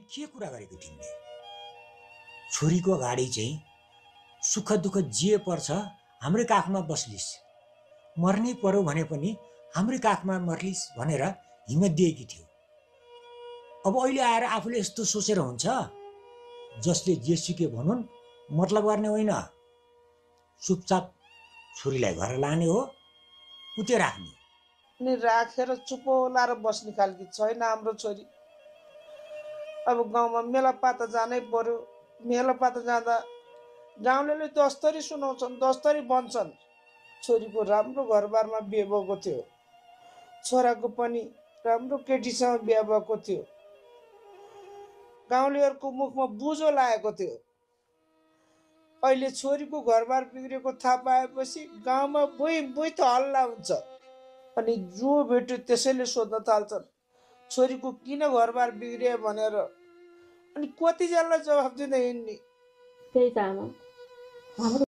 के कुरा गरेको तिमीले? छोरीको गाडी चाहिँ सुख दुःख जिए पर्छ हाम्रै काखमा बस्लिस्, मर्नै पर्यो भने पनि हाम्रै काखमा मर्लिस् भनेर हिम्मत दिएकी थियो। अब अहिले आएर आफूले यस्तो सोचेर हुन्छ? जसले जेसुकै भनुन् मतलब गर्ने होइन। चुपचाप छोरीलाई घर लाने हो, उतै राख्ने। अनि राखेर चुपो लाएर बस्ने खालकी छैन हाम्रो छोरी। अब गाउँमा मेलापाता जानै पर्यो। मेलापाता जाँदा गाउँलेले दस्तरी सुनाउँछन्, दस्तरी बन्छन्। छोरीको राम्रो घरबारमा बिहे भएको थियो, छोराको पनि राम्रो केटीसँग बिहे भएको थियो। गाउँलेहरूको मुखमा बुझो लागेको थियो। अहिले छोरीको घरबार बिग्रेको थाहा पाएपछि गाउँमा बुई बुई त हल्ला हुन्छ। अनि जो भेट्यो त्यसैले सोध्न थाल्छन् छोरीको किन घरबार बिग्रियो भनेर। अनि कतिजनालाई जवाफ दिँदै हिँड्ने? त्यही त आमा।